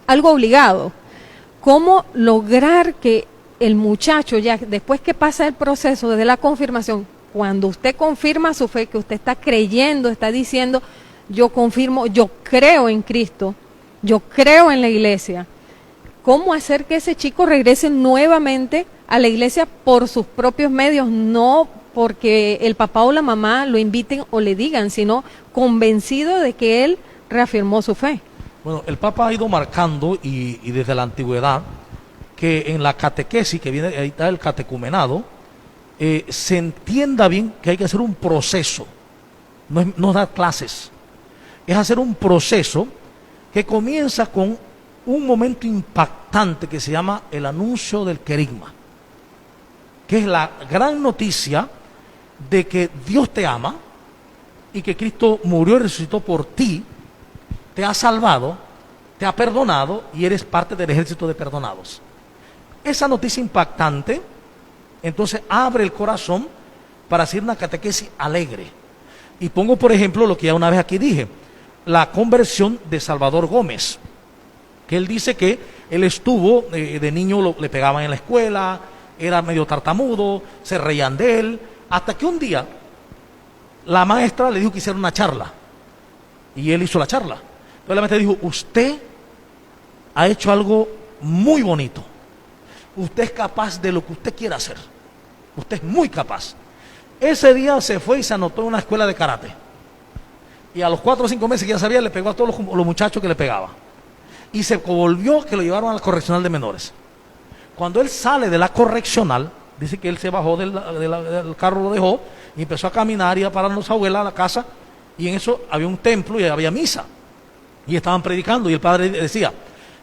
algo obligado. ¿Cómo lograr que el muchacho, ya después que pasa el proceso de la confirmación, cuando usted confirma su fe, que usted está creyendo, está diciendo, yo confirmo, yo creo en Cristo, yo creo en la iglesia, cómo hacer que ese chico regrese nuevamente a la iglesia por sus propios medios, no porque el papá o la mamá lo inviten o le digan, sino convencido de que él reafirmó su fe. Bueno, el Papa ha ido marcando y desde la antigüedad que en la catequesis, que viene ahí está el catecumenado, se entienda bien que hay que hacer un proceso, no es dar clases, es hacer un proceso que comienza con un momento impactante que se llama el anuncio del querigma, que es la gran noticia de que Dios te ama y que Cristo murió y resucitó por ti, te ha salvado, te ha perdonado y eres parte del ejército de perdonados. Esa noticia impactante, entonces abre el corazón para hacer una catequesis alegre. Y pongo por ejemplo lo que ya una vez aquí dije, la conversión de Salvador Gómez, que él dice que él estuvo, de niño le pegaban en la escuela, era medio tartamudo, se reían de él, hasta que un día la maestra le dijo que hiciera una charla, y él hizo la charla. Entonces la maestra dijo, usted ha hecho algo muy bonito, usted es capaz de lo que usted quiera hacer, usted es muy capaz. Ese día se fue y se anotó en una escuela de karate, y a los 4 o 5 meses que ya sabía, le pegó a todos los muchachos que le pegaba, y se volvió que lo llevaron a la correccional de menores. Cuando él sale de la correccional, dice que él se bajó del carro, lo dejó, y empezó a caminar y a parar a su abuela a la casa, y en eso había un templo y había misa, y estaban predicando, y el padre decía,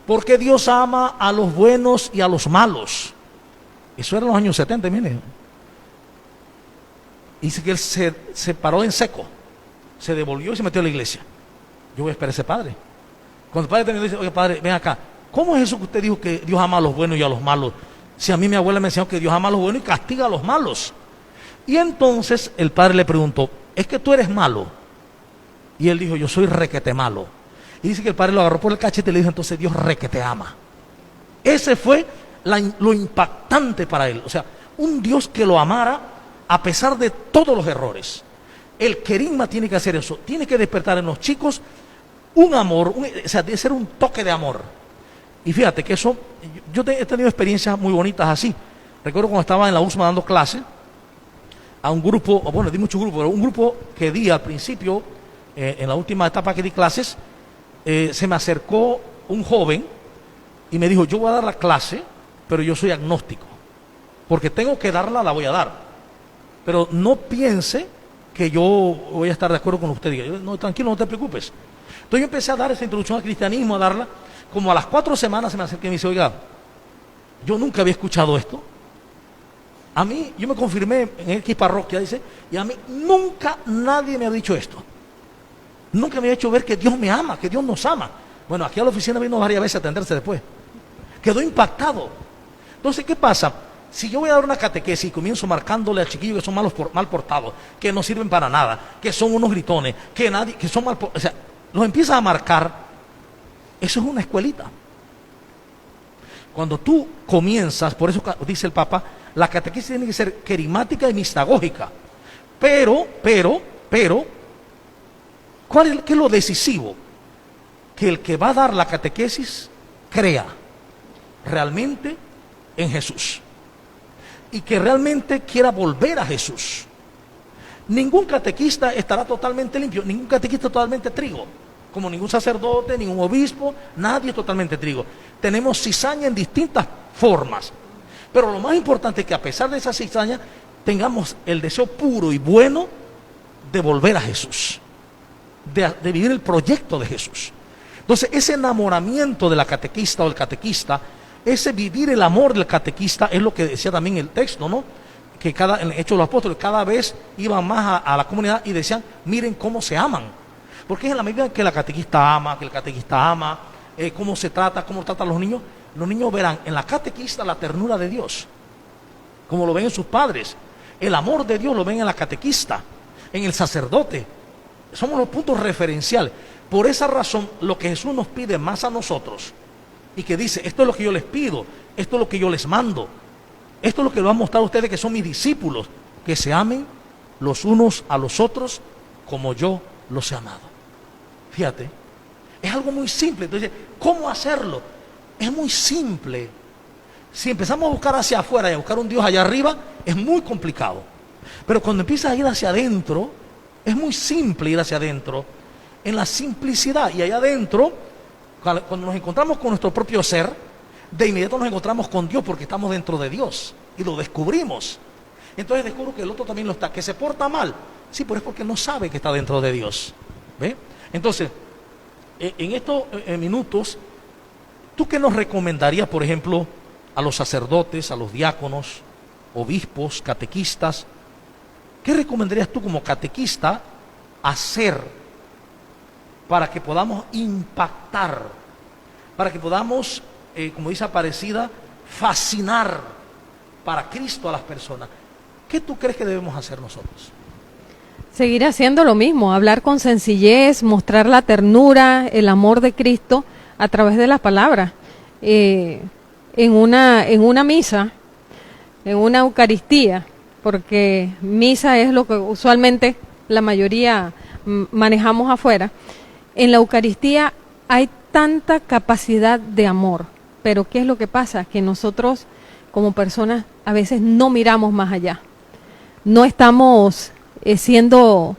porque Dios ama a los buenos y a los malos. Eso era en los años 70, miren. Dice que él se paró en seco, se devolvió y se metió a la iglesia. Yo voy a esperar a ese padre. Cuando el padre terminó, dice, oye padre, ven acá, ¿cómo es eso que usted dijo que Dios ama a los buenos y a los malos? Si a mí mi abuela me enseñó que Dios ama a los buenos y castiga a los malos. Y entonces el padre le preguntó, ¿es que tú eres malo? Y él dijo, yo soy requete malo. Y dice que el padre lo agarró por el cachete y le dijo, entonces Dios requete ama. Ese fue lo impactante para él. O sea, un Dios que lo amara a pesar de todos los errores. El querigma tiene que hacer eso, tiene que despertar en los chicos un amor, o sea, debe ser un toque de amor. Y fíjate que eso, yo he tenido experiencias muy bonitas así. Recuerdo cuando estaba en la USMA dando clase a un grupo, bueno, di muchos grupos, pero un grupo que di al principio, en la última etapa que di clases, se me acercó un joven y me dijo, yo voy a dar la clase, pero yo soy agnóstico, porque tengo que darla, la voy a dar, pero no piense que yo voy a estar de acuerdo con usted. Diga, no, tranquilo, no te preocupes. Entonces yo empecé a dar esa introducción al cristianismo, a darla, como a las 4 semanas se me acerca y me dice, oiga, yo nunca había escuchado esto. A mí, yo me confirmé en X parroquia, dice, y a mí nunca nadie me ha dicho esto. Nunca me ha hecho ver que Dios me ama, que Dios nos ama. Bueno, aquí a la oficina vino varias veces a atenderse después. Quedó impactado. Entonces, ¿qué pasa? Si yo voy a dar una catequesis y comienzo marcándole a chiquillos que son mal portados, que no sirven para nada, que son unos gritones, que son mal portados, o sea, los empiezas a marcar, eso es una escuelita. Cuando tú comienzas, por eso dice el Papa, la catequesis tiene que ser querigmática y mistagógica. Pero, ¿qué es lo decisivo? Que el que va a dar la catequesis crea realmente en Jesús y que realmente quiera volver a Jesús. Ningún catequista estará totalmente limpio, ningún catequista totalmente trigo, como ningún sacerdote, ningún obispo, nadie es totalmente trigo. Tenemos cizaña en distintas formas, pero lo más importante es que a pesar de esa cizaña tengamos el deseo puro y bueno de volver a Jesús, de vivir el proyecto de Jesús. Entonces ese enamoramiento de la catequista o del catequista, ese vivir el amor del catequista es lo que decía también el texto, ¿no? Que en Hechos de los Apóstoles cada vez iban más a la comunidad y decían, miren cómo se aman. Porque es en la medida que la catequista ama, que el catequista ama, cómo se trata, cómo tratan los niños verán en la catequista la ternura de Dios, como lo ven en sus padres. El amor de Dios lo ven en la catequista, en el sacerdote. Somos los puntos referenciales. Por esa razón, lo que Jesús nos pide más a nosotros, y que dice, esto es lo que yo les pido, esto es lo que yo les mando, esto es lo que les va a mostrar a ustedes que son mis discípulos, que se amen los unos a los otros como yo los he amado. Fíjate, es algo muy simple. Entonces, ¿cómo hacerlo? Es muy simple. Si empezamos a buscar hacia afuera y a buscar un Dios allá arriba, es muy complicado. Pero cuando empiezas a ir hacia adentro, es muy simple ir hacia adentro, en la simplicidad. Y allá adentro, cuando nos encontramos con nuestro propio ser, de inmediato nos encontramos con Dios porque estamos dentro de Dios y lo descubrimos. Entonces descubro que el otro también lo está, que se porta mal. Sí, pero es porque no sabe que está dentro de Dios. ¿Ve? Entonces, en estos minutos, ¿tú qué nos recomendarías, por ejemplo, a los sacerdotes, a los diáconos, obispos, catequistas? ¿Qué recomendarías tú como catequista hacer para que podamos impactar, para que podamos, como dice Aparecida, fascinar para Cristo a las personas? ¿Qué tú crees que debemos hacer nosotros? Seguir haciendo lo mismo, hablar con sencillez, mostrar la ternura, el amor de Cristo a través de las palabras. En una misa, en una Eucaristía, porque misa es lo que usualmente la mayoría manejamos afuera, en la Eucaristía hay tanta capacidad de amor, pero ¿qué es lo que pasa? Que nosotros como personas a veces no miramos más allá, no estamos siendo,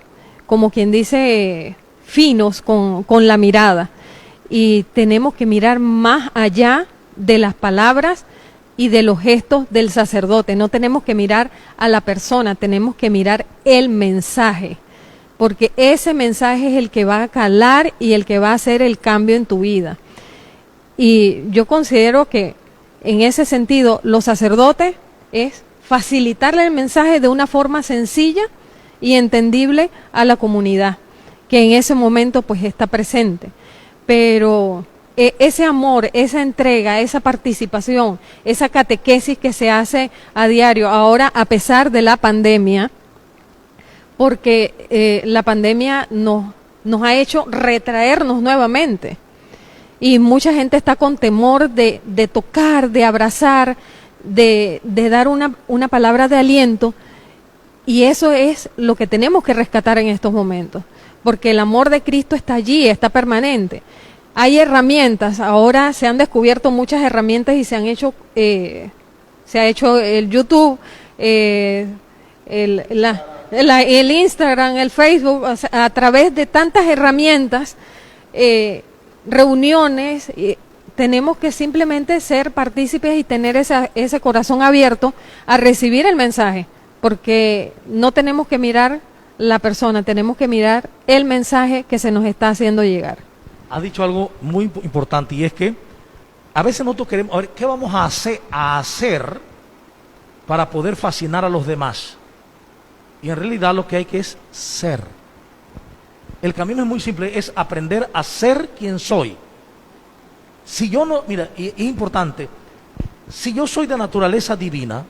como quien dice, finos con la mirada, y tenemos que mirar más allá de las palabras y de los gestos del sacerdote. No tenemos que mirar a la persona, tenemos que mirar el mensaje, porque ese mensaje es el que va a calar y el que va a hacer el cambio en tu vida. Y yo considero que en ese sentido los sacerdotes es facilitarle el mensaje de una forma sencilla y entendible a la comunidad que en ese momento pues está presente. Pero ese amor, esa entrega, esa participación, esa catequesis que se hace a diario, ahora a pesar de la pandemia, porque la pandemia nos ha hecho retraernos nuevamente. Y mucha gente está con temor de tocar, de abrazar, de dar una palabra de aliento. Y eso es lo que tenemos que rescatar en estos momentos, porque el amor de Cristo está allí, está permanente. Hay herramientas, ahora se han descubierto muchas herramientas y se ha hecho el YouTube, el Instagram, el Facebook, o sea, a través de tantas herramientas, reuniones, tenemos que simplemente ser partícipes y tener ese corazón abierto a recibir el mensaje, porque no tenemos que mirar la persona, tenemos que mirar el mensaje que se nos está haciendo llegar. Has dicho algo muy importante, y es que a veces nosotros queremos, a ver, ¿qué vamos a hacer para poder fascinar a los demás? Y en realidad lo que hay que es ser. El camino es muy simple, es aprender a ser quien soy. Si yo no, mira, y es importante, si yo soy de naturaleza divina,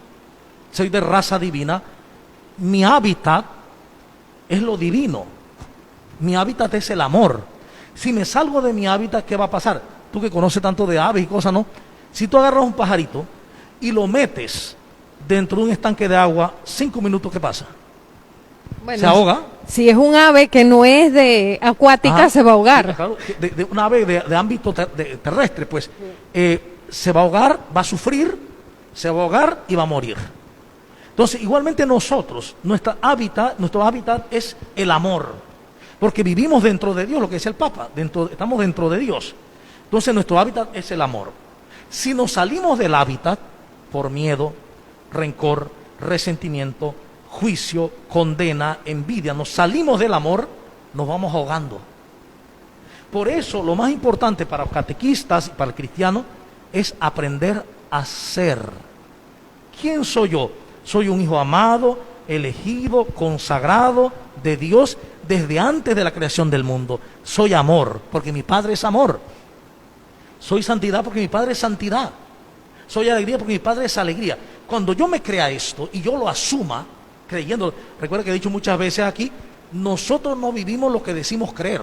soy de raza divina, mi hábitat es lo divino. Mi hábitat es el amor. Si me salgo de mi hábitat, ¿qué va a pasar? Tú que conoces tanto de aves y cosas, ¿no? Si tú agarras un pajarito y lo metes dentro de un estanque de agua, 5 minutos, ¿qué pasa? Bueno, se ahoga. Si es un ave que no es de acuática, Ajá, se va a ahogar. Claro, de un ave de ámbito terrestre, pues se va a ahogar, va a sufrir, se va a ahogar y va a morir. Entonces, igualmente nosotros, nuestro hábitat es el amor. Porque vivimos dentro de Dios, lo que decía el Papa, estamos dentro de Dios. Entonces nuestro hábitat es el amor. Si nos salimos del hábitat por miedo, rencor, resentimiento, juicio, condena, envidia, nos salimos del amor, nos vamos ahogando. Por eso lo más importante para los catequistas y para el cristiano es aprender a ser. ¿Quién soy yo? Soy un hijo amado, elegido, consagrado de Dios desde antes de la creación del mundo. Soy amor, porque mi Padre es amor. Soy santidad, porque mi Padre es santidad. Soy alegría, porque mi Padre es alegría. Cuando yo me crea esto y yo lo asuma, creyendo, recuerda que he dicho muchas veces aquí, nosotros no vivimos lo que decimos creer.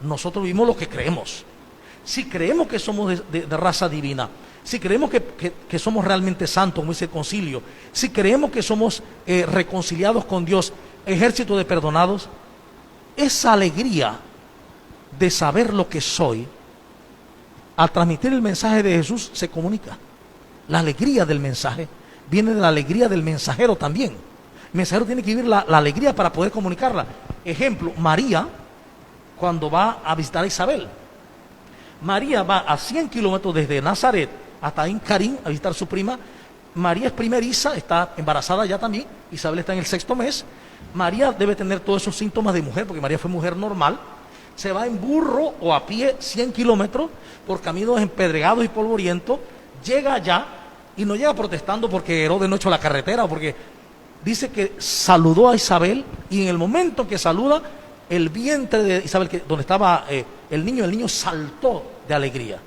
Nosotros vivimos lo que creemos. Si creemos que somos de raza divina, si creemos que somos realmente santos, como dice el concilio, si creemos que somos reconciliados con Dios, ejército de perdonados, esa alegría de saber lo que soy, al transmitir el mensaje de Jesús, se comunica. La alegría del mensaje viene de la alegría del mensajero también. El mensajero tiene que vivir la alegría para poder comunicarla. Ejemplo, María, cuando va a visitar a Isabel. María va a 100 kilómetros desde Nazaret hasta en Carín a visitar a su prima. María es primeriza, está embarazada ya también. Isabel está en el 6º mes. María debe tener todos esos síntomas de mujer, porque María fue mujer normal. Se va en burro o a pie 100 kilómetros por caminos empedregados y polvorientos. Llega allá y no llega protestando porque Herodes no echó la carretera, o porque dice que saludó a Isabel, y en el momento que saluda, el vientre de Isabel, donde estaba el niño saltó de alegría.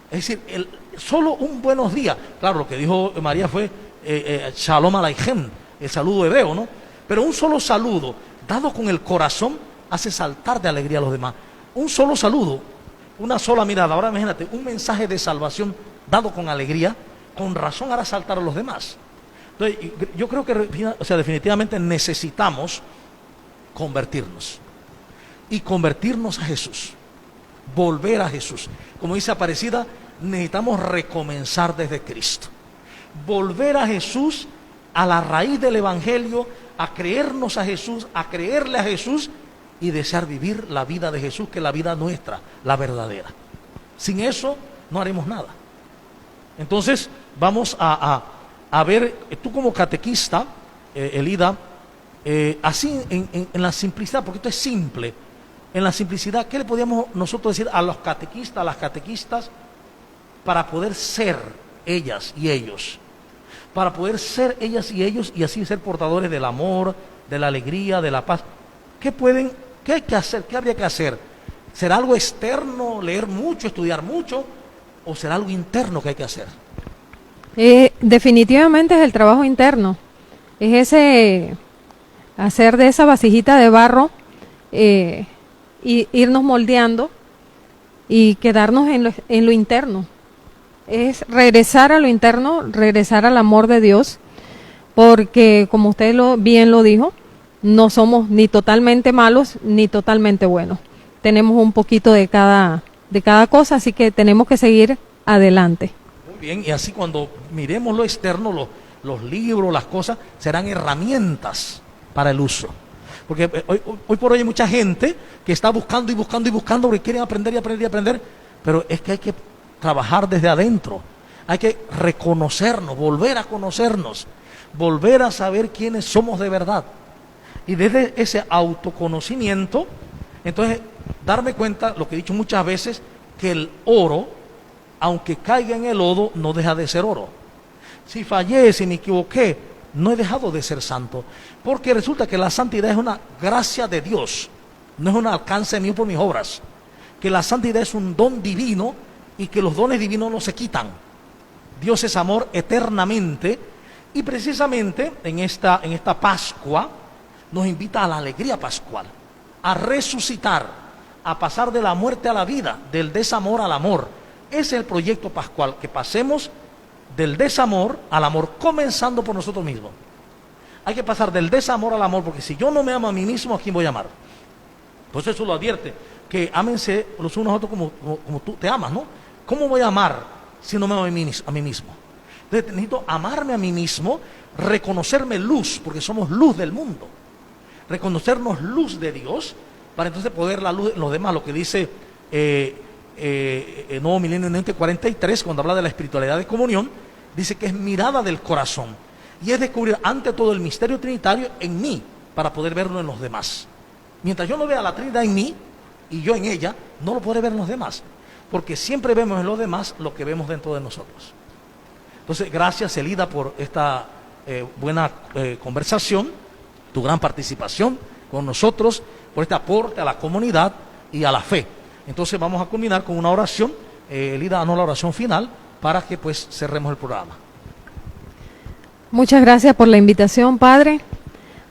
Es decir, solo un buenos días. Claro, lo que dijo María fue Shalom Aleichem, el saludo hebreo, ¿no? Pero un solo saludo, dado con el corazón, hace saltar de alegría a los demás. Un solo saludo, una sola mirada. Ahora imagínate, un mensaje de salvación dado con alegría, con razón hará saltar a los demás. Entonces, yo creo que, definitivamente necesitamos convertirnos. Y convertirnos a Jesús. Volver a Jesús. Como dice Aparecida, necesitamos recomenzar desde Cristo. Volver a Jesús, a la raíz del Evangelio, a creernos a Jesús, a creerle a Jesús y desear vivir la vida de Jesús, que es la vida nuestra, la verdadera. Sin eso no haremos nada. Entonces vamos a ver, tú como catequista, Elida, así en la simplicidad, porque esto es simple, en la simplicidad, ¿qué le podríamos nosotros decir a los catequistas, a las catequistas, para poder ser ellas y ellos? Para poder ser ellas y ellos y así ser portadores del amor, de la alegría, de la paz. ¿Qué hay que hacer? ¿Qué habría que hacer? ¿Será algo externo, leer mucho, estudiar mucho? ¿O será algo interno que hay que hacer? Definitivamente es el trabajo interno. Es ese hacer de esa vasijita de barro, y irnos moldeando y quedarnos en lo interno. Es regresar a lo interno, regresar al amor de Dios, porque como usted bien lo dijo, no somos ni totalmente malos ni totalmente buenos. Tenemos un poquito de cada cosa, así que tenemos que seguir adelante. Muy bien, y así cuando miremos lo externo, los libros, las cosas, serán herramientas para el uso. Porque hoy por hoy hay mucha gente que está buscando y buscando y buscando porque quieren aprender y aprender y aprender, pero es que hay que trabajar desde adentro, hay que reconocernos, volver a conocernos, volver a saber quiénes somos de verdad. Y desde ese autoconocimiento, entonces darme cuenta, lo que he dicho muchas veces, que el oro, aunque caiga en el lodo, no deja de ser oro. Si fallé, si me equivoqué, no he dejado de ser santo, porque resulta que la santidad es una gracia de Dios, no es un alcance mío por mis obras, que la santidad es un don divino y que los dones divinos no se quitan. Dios es amor eternamente, y precisamente en esta Pascua nos invita a la alegría pascual, a resucitar, a pasar de la muerte a la vida, del desamor al amor. Ese es el proyecto pascual, que pasemos del desamor al amor, comenzando por nosotros mismos. Hay que pasar del desamor al amor, porque si yo no me amo a mí mismo, ¿a quién voy a amar? Pues eso lo advierte, que ámense los unos a otros como tú te amas, ¿no? ¿Cómo voy a amar si no me amo a mí mismo? Entonces necesito amarme a mí mismo, reconocerme luz, porque somos luz del mundo, reconocernos luz de Dios, para entonces poder la luz en los demás. Lo que dice Nuevo Milenio 43, cuando habla de la espiritualidad de comunión, dice que es mirada del corazón, y es descubrir ante todo el misterio trinitario en mí, para poder verlo en los demás. Mientras yo no vea la Trinidad en mí, y yo en ella, no lo podré ver en los demás, porque siempre vemos en los demás lo que vemos dentro de nosotros. Entonces, gracias, Elida, por esta buena conversación, tu gran participación con nosotros, por este aporte a la comunidad y a la fe. Entonces vamos a culminar con una oración. Elida, no la oración final, para que pues cerremos el programa. Muchas gracias por la invitación, Padre.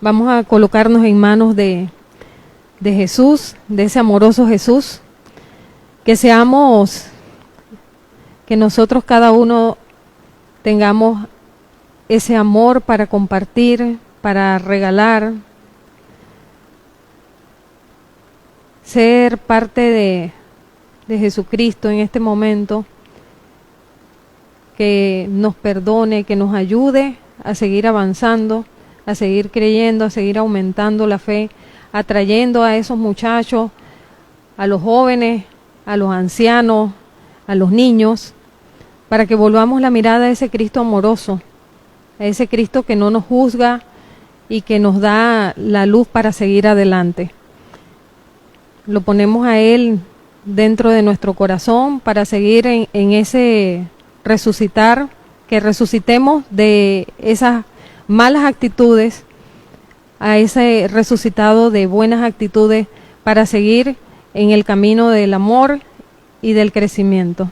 Vamos a colocarnos en manos de Jesús, de ese amoroso Jesús. Que nosotros cada uno tengamos ese amor para compartir, para regalar, ser parte de Jesucristo en este momento, que nos perdone, que nos ayude a seguir avanzando, a seguir creyendo, a seguir aumentando la fe, atrayendo a esos muchachos, a los jóvenes, a los ancianos, a los niños, para que volvamos la mirada a ese Cristo amoroso, a ese Cristo que no nos juzga y que nos da la luz para seguir adelante. Lo ponemos a Él dentro de nuestro corazón para seguir en ese resucitar, que resucitemos de esas malas actitudes a ese resucitado de buenas actitudes para seguir en el camino del amor y del crecimiento.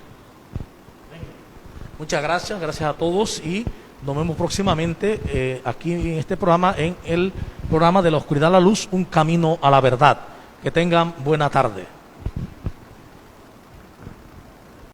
Muchas gracias, gracias a todos y nos vemos próximamente aquí en este programa, en el programa de la oscuridad a la luz, un camino a la verdad. Que tengan buena tarde.